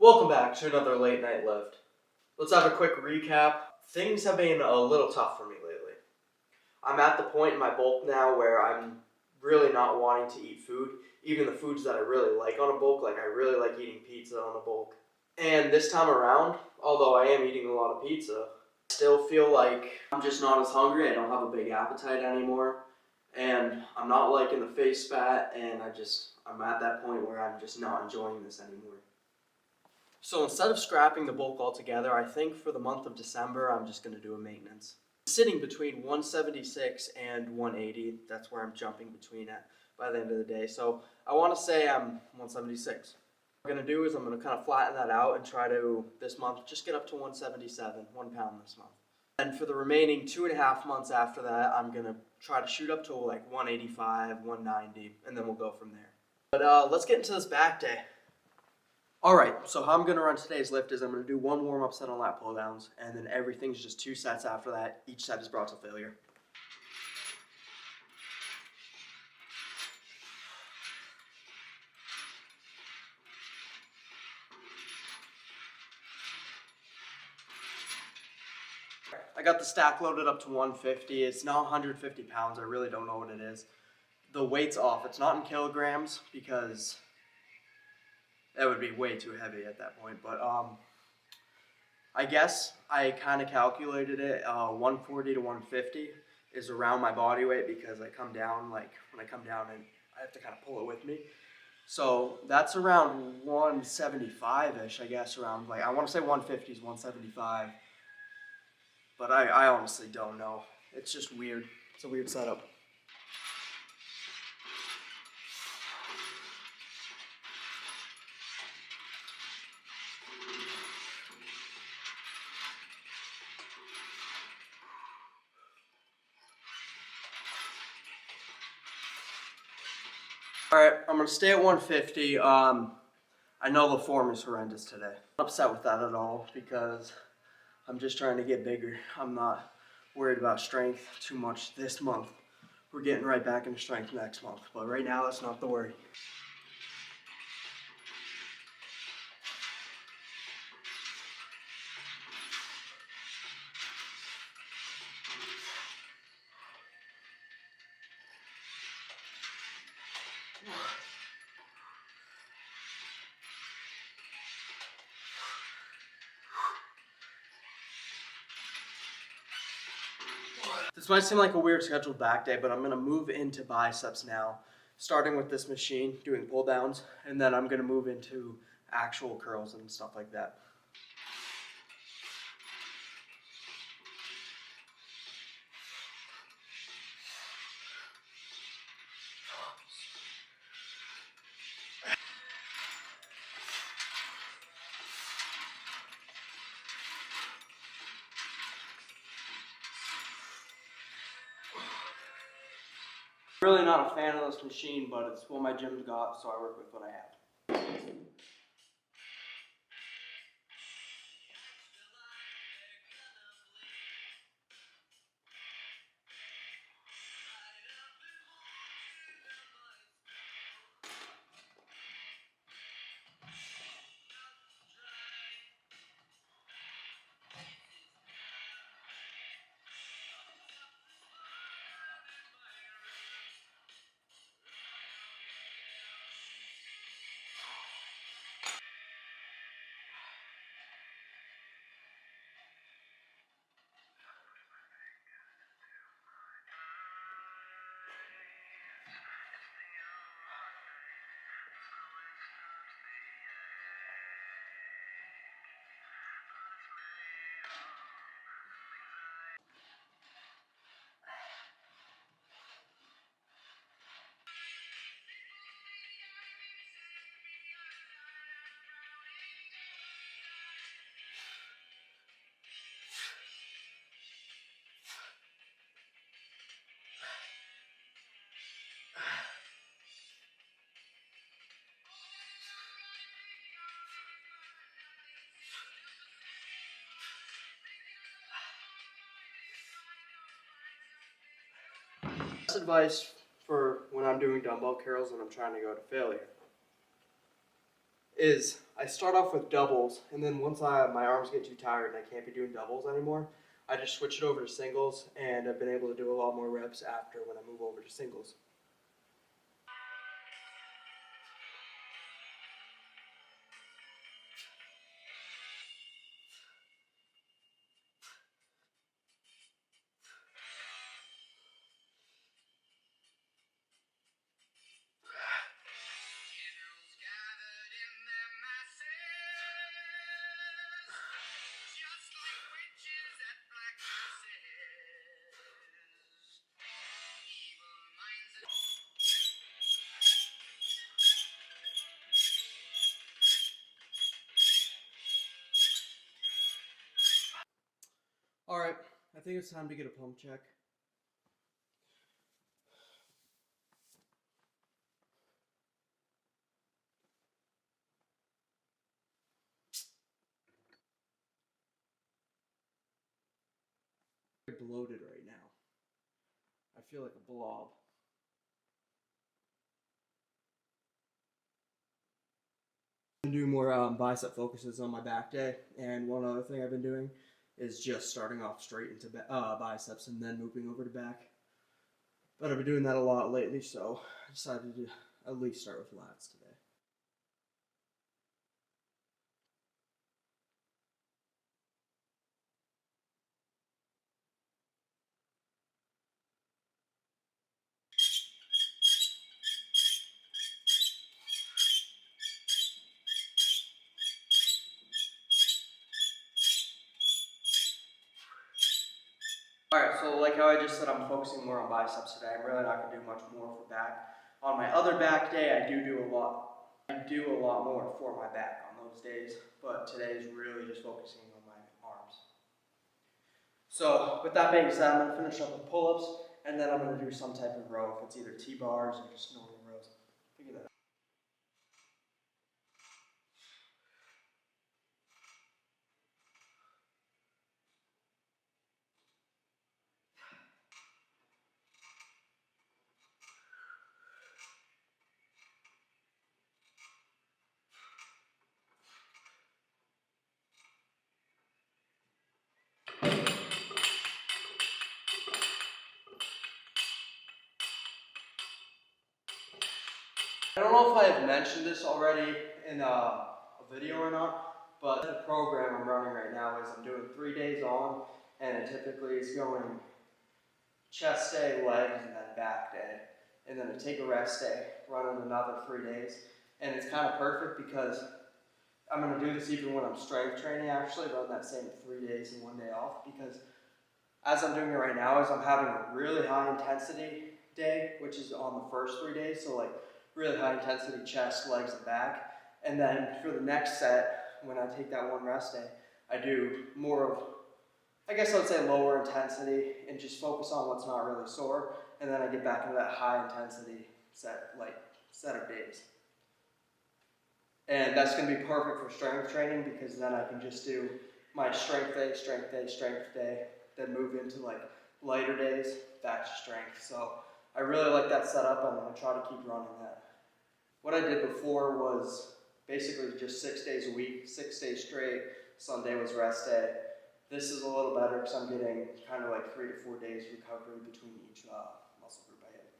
Welcome back to another late night lift. Let's have a quick recap. Things have been a little tough for me lately. I'm at the point in my bulk now where I'm really not wanting to eat food, even the foods that I really like on a bulk, like I really like eating pizza on a bulk. And this time around, although I am eating a lot of pizza, I still feel like I'm just not as hungry. I don't have a big appetite anymore. And I'm not liking the face fat, and I'm at that point where I'm just not enjoying this anymore. So instead of scrapping the bulk altogether, I think for the month of December, I'm just going to do a maintenance. Sitting between 176 and 180, that's where I'm jumping between at by the end of the day. So I want to say I'm 176. What I'm going to do is I'm going to kind of flatten that out and try to, this month, just get up to 177, 1 pound this month. And for the remaining 2.5 months after that, I'm going to try to shoot up to like 185, 190, and then we'll go from there. But let's get into this back day. Alright, so how I'm going to run today's lift is I'm going to do one warm-up set on lat pull-downs, and then everything's just 2 sets after that. Each set is brought to failure. I got the stack loaded up to 150. It's now 150 pounds. I really don't know what it is. The weight's off. It's not in kilograms because that would be way too heavy at that point. But I guess I kind of calculated it. 140 to 150 is around my body weight because I come down, like when I come down and I have to kind of pull it with me. So that's around 175-ish, I guess, around like, I want to say 150 is 175. But I honestly don't know. It's just weird. It's a weird setup. Alright, I'm going to stay at 150. I know the form is horrendous today. I'm not upset with that at all because I'm just trying to get bigger. I'm not worried about strength too much this month. We're getting right back into strength next month. But right now, that's not the worry. This might seem like a weird scheduled back day, but I'm going to move into biceps now, starting with this machine, doing pull downs, and then I'm going to move into actual curls and stuff like that. I'm really not a fan of this machine, but it's what my gym's got, so I work with what I have. Best advice for when I'm doing dumbbell curls and I'm trying to go to failure is I start off with doubles, and then once my arms get too tired and I can't be doing doubles anymore, I just switch it over to singles, and I've been able to do a lot more reps after when I move over to singles. Alright, I think it's time to get a pump check. I'm bloated right now. I feel like a blob. I'm doing more bicep focuses on my back day, and one other thing I've been doing is just starting off straight into biceps and then moving over to back. But I've been doing that a lot lately, so I decided to at least start with lats today. Alright, so like how I just said, I'm focusing more on biceps today. I'm really not going to do much more for back. On my other back day, I do a lot more for my back on those days, but today is really just focusing on my arms. So with that being said, I'm going to finish up with pull-ups, and then I'm going to do some type of row, if it's either T-bars or just normal rows. Figure that out. I don't know if I have mentioned this already in a video or not, but the program I'm running right now is I'm doing 3 days on, and it typically is going chest day, legs, and then back day. And then I take a rest day, run another 3 days. And it's kind of perfect because I'm going to do this even when I'm strength training, actually, run that same 3 days and 1 day off, because as I'm doing it right now is I'm having a really high intensity day, which is on the first 3 days, so like really high intensity chest, legs, and back. And then for the next set, when I take that one rest day, I do more of, I guess I would say lower intensity and just focus on what's not really sore. And then I get back into that high intensity set of days. And that's going to be perfect for strength training because then I can just do my strength day, strength day, strength day, then move into like lighter days, back to strength. So I really like that setup, and I'm going to try to keep running that. What I did before was basically just 6 days a week, 6 days straight. Sunday was rest day. This is a little better because I'm getting kind of like 3 to 4 days recovery between each muscle group I hit.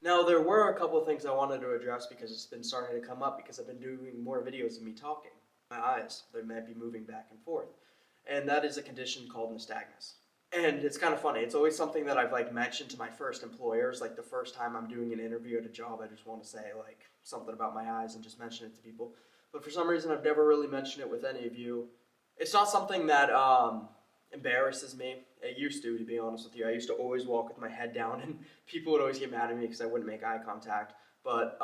Now, there were a couple of things I wanted to address because it's been starting to come up because I've been doing more videos of me talking. My eyes, they might be moving back and forth. And that is a condition called nystagmus. And it's kind of funny. It's always something that I've like mentioned to my first employers. Like the first time I'm doing an interview at a job, I just want to say like something about my eyes and just mention it to people. But for some reason, I've never really mentioned it with any of you. It's not something that embarrasses me. It used to be honest with you. I used to always walk with my head down, and people would always get mad at me because I wouldn't make eye contact. But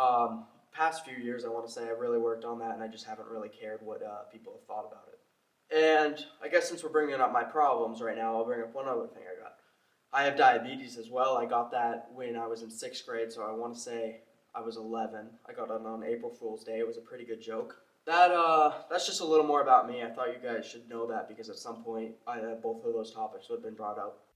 past few years, I want to say I really worked on that, and I just haven't really cared what people have thought about it. And I guess since we're bringing up my problems right now, I'll bring up one other thing I got. I have diabetes as well. I got that when I was in 6th grade, so I want to say I was 11. I got it on April Fool's Day. It was a pretty good joke. That's just a little more about me. I thought you guys should know that because at some point both of those topics would have been brought up.